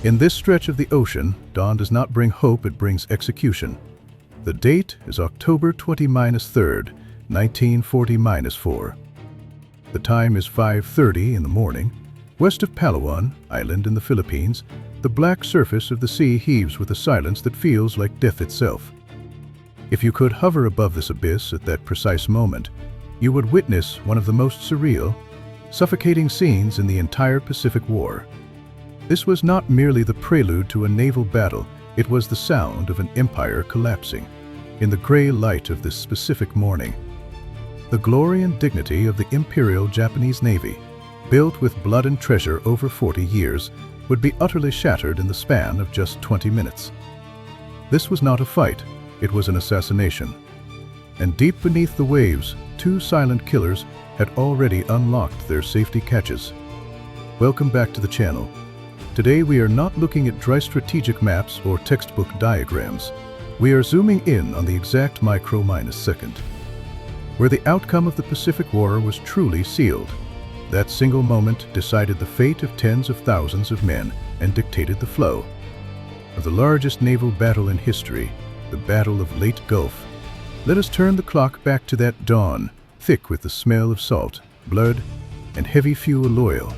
In this stretch of the ocean, dawn does not bring hope, it brings execution. The date is October 20-3rd, 1940-4. The time is 5:30 in the morning. West of Palawan Island in the Philippines, the black surface of the sea heaves with a silence that feels like death itself. If you could hover above this abyss at that precise moment, you would witness one of the most surreal, suffocating scenes in the entire Pacific War. This was not merely the prelude to a naval battle, it was the sound of an empire collapsing. In the gray light of this specific morning, the glory and dignity of the Imperial Japanese Navy, built with blood and treasure over 40 years, would be utterly shattered in the span of just 20 minutes. This was not a fight, it was an assassination. And deep beneath the waves, two silent killers had already unlocked their safety catches. Welcome back to the channel. Today we are not looking at dry strategic maps or textbook diagrams. We are zooming in on the exact micro-second, where the outcome of the Pacific War was truly sealed. That single moment decided the fate of tens of thousands of men and dictated the flow of the largest naval battle in history, the Battle of Leyte Gulf. Let us turn the clock back to that dawn, thick with the smell of salt, blood, and heavy fuel oil.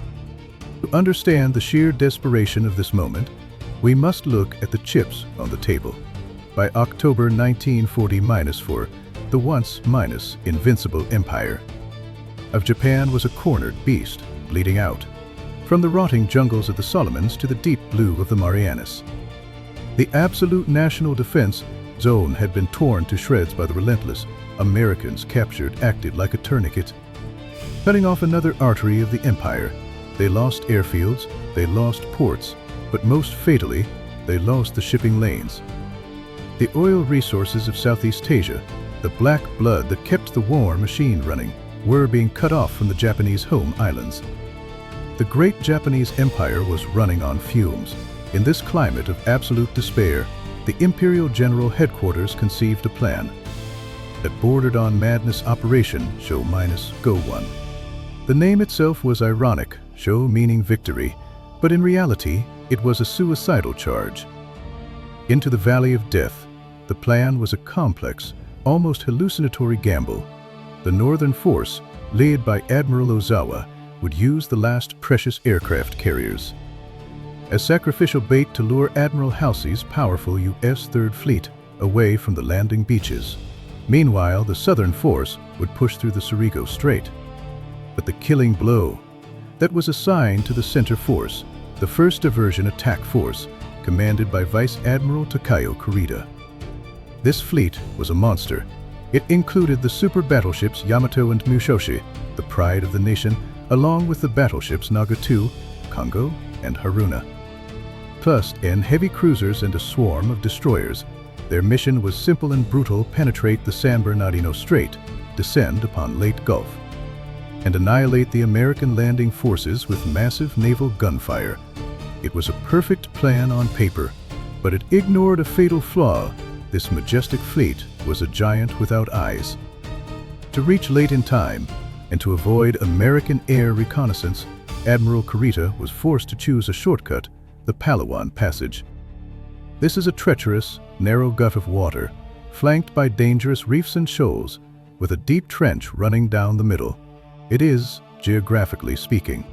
To understand the sheer desperation of this moment, we must look at the chips on the table. By October 1940-4, the once-invincible Empire of Japan was a cornered beast, bleeding out, from the rotting jungles of the Solomons to the deep blue of the Marianas. The absolute national defense zone had been torn to shreds by the relentless Americans. Captured, acted like a tourniquet, cutting off another artery of the empire. They lost airfields, they lost ports, but most fatally, they lost the shipping lanes. The oil resources of Southeast Asia, the black blood that kept the war machine running, were being cut off from the Japanese home islands. The great Japanese empire was running on fumes. In this climate of absolute despair, the Imperial General Headquarters conceived a plan that bordered on madness. Operation Show-Go One. The name itself was ironic, show meaning victory, but in reality, it was a suicidal charge. Into the Valley of Death, the plan was a complex, almost hallucinatory gamble. The Northern Force, led by Admiral Ozawa, would use the last precious aircraft carriers as sacrificial bait to lure Admiral Halsey's powerful U.S. Third Fleet away from the landing beaches. Meanwhile, the Southern Force would push through the Surigao Strait. But the killing blow that was assigned to the Center Force, the 1st Diversion Attack Force, commanded by Vice Admiral Takao Kurita. This fleet was a monster. It included the super battleships Yamato and Musashi, the pride of the nation, along with the battleships Naga II, Kongo, and Haruna. Plus, heavy cruisers and a swarm of destroyers. Their mission was simple and brutal: penetrate the San Bernardino Strait, descend upon Leyte Gulf, and annihilate the American landing forces with massive naval gunfire. It was a perfect plan on paper, but it ignored a fatal flaw. This majestic fleet was a giant without eyes. To reach Leyte in time, and to avoid American air reconnaissance, Admiral Kurita was forced to choose a shortcut, the Palawan Passage. This is a treacherous, narrow gut of water, flanked by dangerous reefs and shoals, with a deep trench running down the middle. It is, geographically speaking,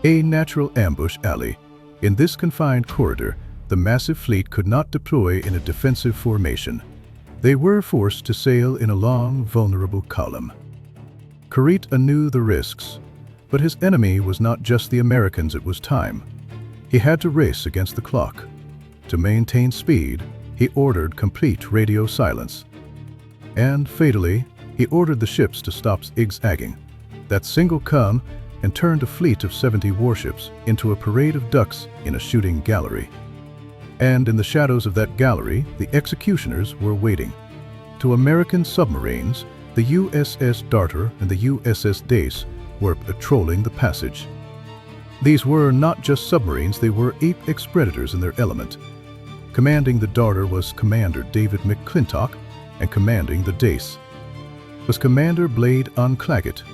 a natural ambush alley. In this confined corridor, the massive fleet could not deploy in a defensive formation. They were forced to sail in a long, vulnerable column. Kurita knew the risks, but his enemy was not just the Americans, it was time. He had to race against the clock. To maintain speed, he ordered complete radio silence. And, fatally, he ordered the ships to stop zigzagging. That single come and turned a fleet of 70 warships into a parade of ducks in a shooting gallery. And in the shadows of that gallery, the executioners were waiting. Two American submarines, the USS Darter and the USS Dace, were patrolling the passage. These were not just submarines, they were apex predators in their element. Commanding the Darter was Commander David McClintock, and commanding the Dace was Commander Blade Unclaggett.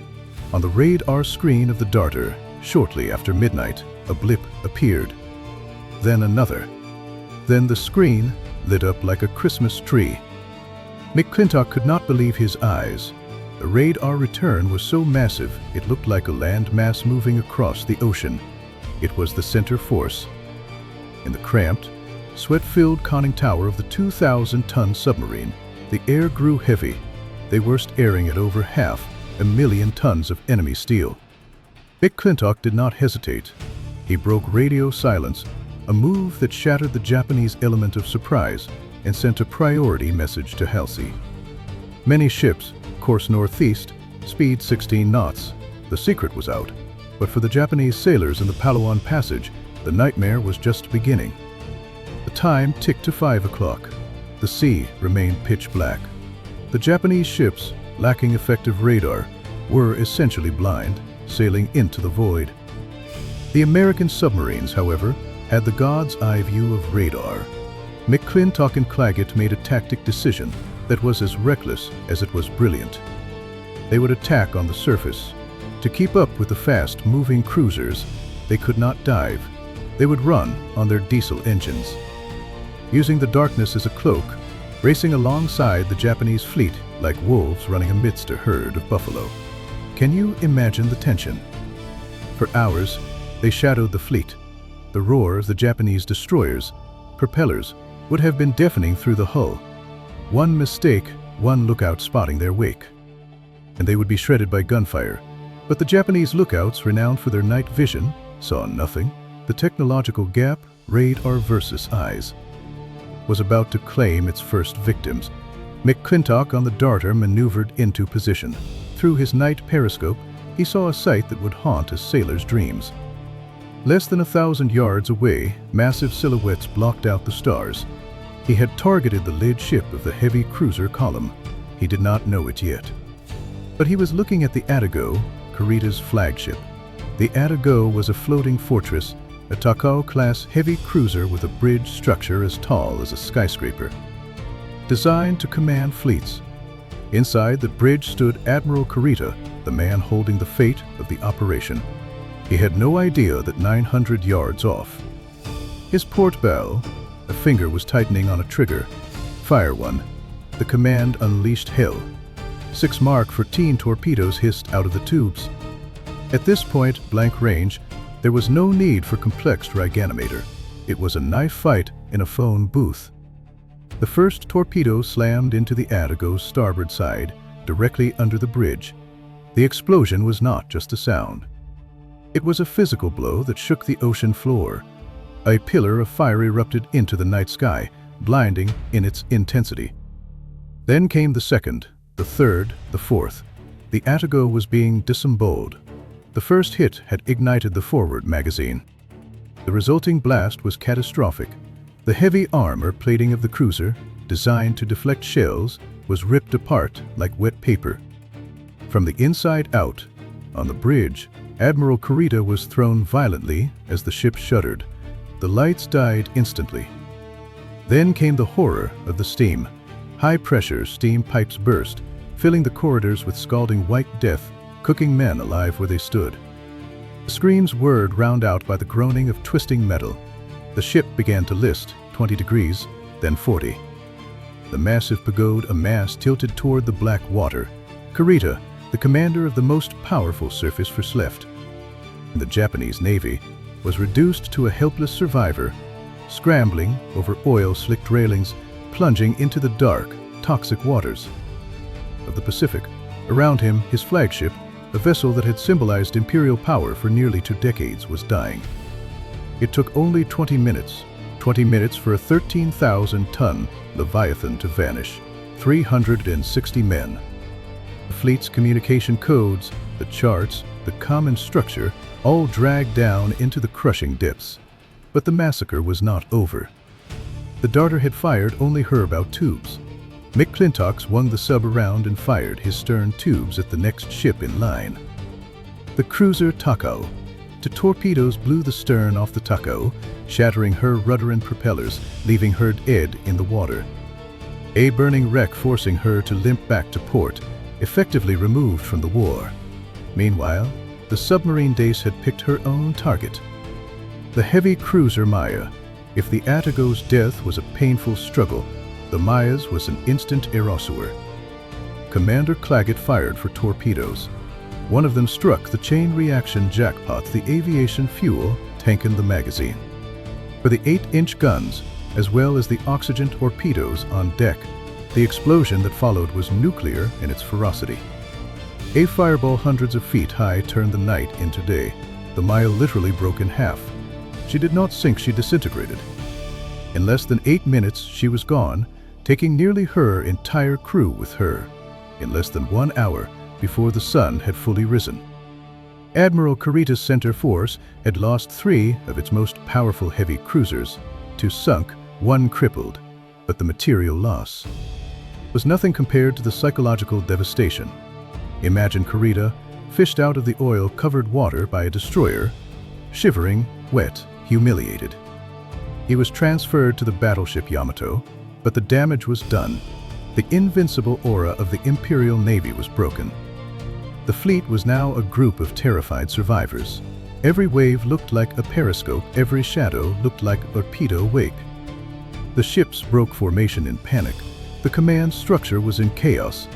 On the radar screen of the Darter, shortly after midnight, a blip appeared. then another. Then the screen lit up like a Christmas tree. McClintock could not believe his eyes. The radar return was so massive it looked like a land mass moving across the ocean. It was the center force. In the cramped, sweat-filled conning tower of the 2,000-ton submarine, the air grew heavy, they were airing at over 500,000 tons of enemy steel. McClintock did not hesitate. He broke radio silence, a move that shattered the Japanese element of surprise and sent a priority message to Halsey. Many ships, course northeast, speed 16 knots. The secret was out, but for the Japanese sailors in the Palawan Passage, the nightmare was just beginning. The time ticked to 5 o'clock. The sea remained pitch black. The Japanese ships, lacking effective radar, were essentially blind, sailing into the void. The American submarines, however, had the God's eye view of radar. McClintock and Claggett made a tactic decision that was as reckless as it was brilliant. They would attack on the surface. To keep up with the fast-moving cruisers, they could not dive. They would run on their diesel engines. Using the darkness as a cloak, racing alongside the Japanese fleet like wolves running amidst a herd of buffalo. Can you imagine the tension? For hours, they shadowed the fleet. The roar of the Japanese destroyers' propellers would have been deafening through the hull. One mistake, one lookout spotting their wake, and they would be shredded by gunfire. But the Japanese lookouts, renowned for their night vision, saw nothing. The technological gap, radar versus eyes, was about to claim its first victims. McClintock on the darter maneuvered into position. Through his night periscope, he saw a sight that would haunt a sailor's dreams. Less than 1,000 yards away, massive silhouettes blocked out the stars. He had targeted the lead ship of the heavy cruiser column. He did not know it yet. But he was looking at the Atago, Kurita's flagship. The Atago was a floating fortress, a Takao-class heavy cruiser with a bridge structure as tall as a skyscraper, designed to command fleets. Inside the bridge stood Admiral Kurita, the man holding the fate of the operation. He had no idea that 900 yards off, his port bow, a finger was tightening on a trigger. Fire one. The command unleashed hell. 6 Mark 14 torpedoes hissed out of the tubes. At this point, blank range, there was no need for complex drag-animator. It was a knife fight in a phone booth. The first torpedo slammed into the Atago's starboard side, directly under the bridge. The explosion was not just a sound. It was a physical blow that shook the ocean floor. A pillar of fire erupted into the night sky, blinding in its intensity. Then came the second, the third, the fourth. The Atago was being disemboweled. The first hit had ignited the forward magazine. The resulting blast was catastrophic. The heavy armor plating of the cruiser, designed to deflect shells, was ripped apart like wet paper. From the inside out, on the bridge, Admiral Kurita was thrown violently as the ship shuddered. The lights died instantly. Then came the horror of the steam. High-pressure steam pipes burst, filling the corridors with scalding white death, cooking men alive where they stood. The screams whirred round out by the groaning of twisting metal. The ship began to list, 20 degrees, then 40. The massive pagode, a mast tilted toward the black water. Kurita, the commander of the most powerful surface force left in the Japanese Navy, was reduced to a helpless survivor, scrambling over oil-slicked railings, plunging into the dark, toxic waters of the Pacific. Around him, his flagship, a vessel that had symbolized imperial power for nearly 2 decades, was dying. It took only 20 minutes for a 13,000-ton Leviathan to vanish, 360 men. The fleet's communication codes, the charts, the common structure, all dragged down into the crushing depths. But the massacre was not over. The darter had fired only her bow tubes. McClintock swung the sub around and fired his stern tubes at the next ship in line, the cruiser Takao. 2 torpedoes blew the stern off the Takao, shattering her rudder and propellers, leaving her dead in the water. A burning wreck forcing her to limp back to port, effectively removed from the war. Meanwhile, the submarine Dace had picked her own target. The heavy cruiser Maya, If the Atago's death was a painful struggle, the Maya's was an instant erasure. Commander Claggett fired for torpedoes. One of them struck the chain reaction jackpot, the aviation fuel tank in the magazine. For the 8-inch guns, as well as the oxygen torpedoes on deck, the explosion that followed was nuclear in its ferocity. A fireball hundreds of feet high turned the night into day. The Maya literally broke in half. She did not sink, she disintegrated. In less than 8 minutes, she was gone, taking nearly her entire crew with her, in less than 1 hour before the sun had fully risen. Admiral Kurita's center force had lost 3 of its most powerful heavy cruisers, 2 sunk, 1 crippled, but the material loss was nothing compared to the psychological devastation. Imagine Kurita, fished out of the oil-covered water by a destroyer, shivering, wet, humiliated. He was transferred to the battleship Yamato, but the damage was done. The invincible aura of the Imperial Navy was broken. The fleet was now a group of terrified survivors. Every wave looked like a periscope, every shadow looked like a torpedo wake. The ships broke formation in panic. The command structure was in chaos.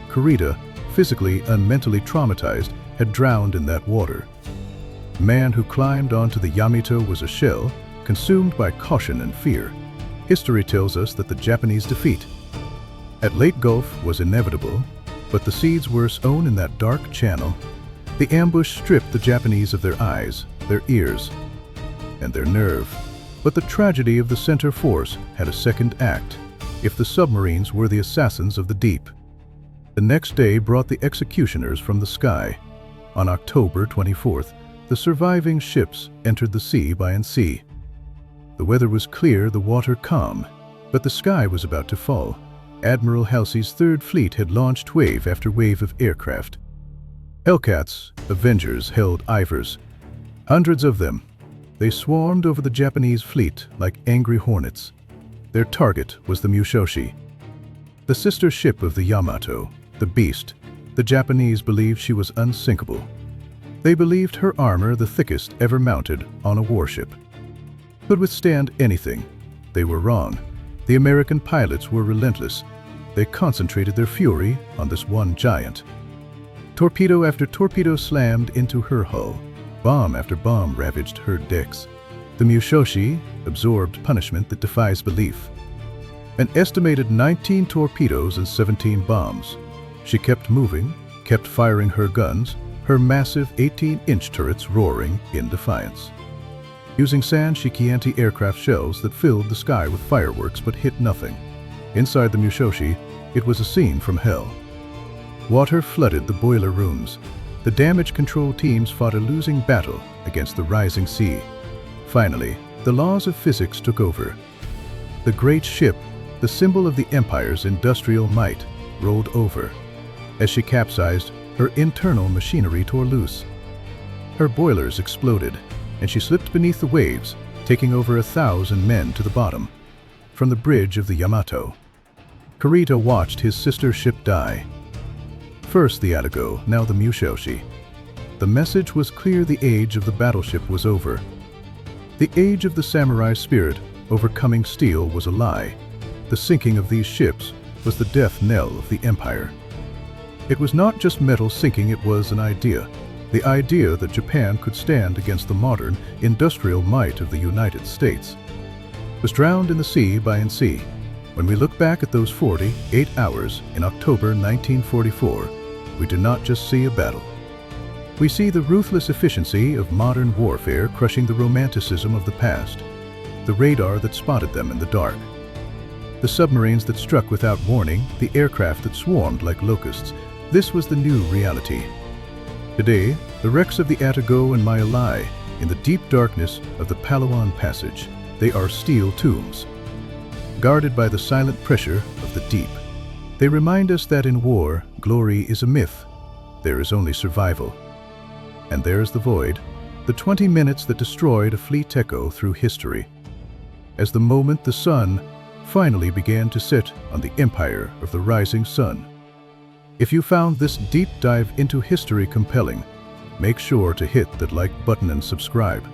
Kurita, physically and mentally traumatized, had drowned in that water. The man who climbed onto the Yamato was a shell, consumed by caution and fear. History tells us that the Japanese defeat at Lake Gulf was inevitable, but the seeds were sown in that dark channel. The ambush stripped the Japanese of their eyes, their ears, and their nerve. But the tragedy of the center force had a second act. If the submarines were the assassins of the deep. The next day brought the executioners from the sky. On October 24th, the surviving ships entered the sea by sea. The weather was clear, the water calm, but the sky was about to fall. Admiral Halsey's Third Fleet had launched wave after wave of aircraft. Hellcats, Avengers, held Ivers. Hundreds of them. They swarmed over the Japanese fleet like angry hornets. Their target was the Musashi, the sister ship of the Yamato, the Beast. The Japanese believed she was unsinkable. They believed her armor, the thickest ever mounted on a warship, could withstand anything. They were wrong. The American pilots were relentless. They concentrated their fury on this one giant. Torpedo after torpedo slammed into her hull. Bomb after bomb ravaged her decks. The Musashi absorbed punishment that defies belief. An estimated 19 torpedoes and 17 bombs. She kept moving, kept firing her guns, her massive 18-inch turrets roaring in defiance. Using San-Shiki anti-aircraft shells that filled the sky with fireworks but hit nothing. Inside the Musashi, it was a scene from hell. Water flooded the boiler rooms. The damage control teams fought a losing battle against the rising sea. Finally, the laws of physics took over. The great ship, the symbol of the Empire's industrial might, rolled over. As she capsized, her internal machinery tore loose. Her boilers exploded, and she slipped beneath the waves, taking over 1,000 men to the bottom. From the bridge of the Yamato, Kurita watched his sister ship die. First the Atago, now the Musashi. The message was clear: the age of the battleship was over. The age of the samurai spirit, overcoming steel, was a lie. The sinking of these ships was the death knell of the Empire. It was not just metal sinking, it was an idea. The idea that Japan could stand against the modern, industrial might of the United States. Was drowned in the sea by sea. When we look back at those 48 hours in October 1944, we do not just see a battle. We see the ruthless efficiency of modern warfare crushing the romanticism of the past, the radar that spotted them in the dark, the submarines that struck without warning, the aircraft that swarmed like locusts. This was the new reality. Today, the wrecks of the Atago and Maya lie in the deep darkness of the Palawan Passage. They are steel tombs, guarded by the silent pressure of the deep. They remind us that in war, glory is a myth. There is only survival. And there's the void, the 20 minutes that destroyed a fleet echo through history. As the moment the sun finally began to set on the empire of the rising sun. If you found this deep dive into history compelling, make sure to hit that like button and subscribe.